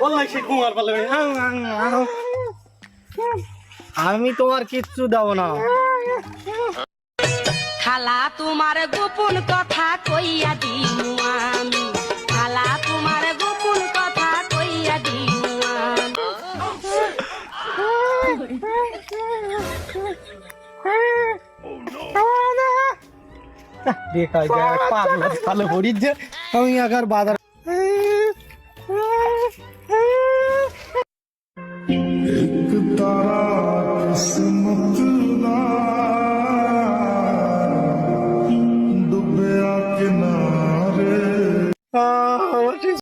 বললাই সে কুমার পালে আমি তোমার কিচ্ছু দেব না। খালা তোমার গোপন কথা কইয়া দিমু আমি, খালা তোমার গোপন কথা কইয়া দিমু দেখাই যায় পাগল ভালো ভরির যে আমি আগার বাজার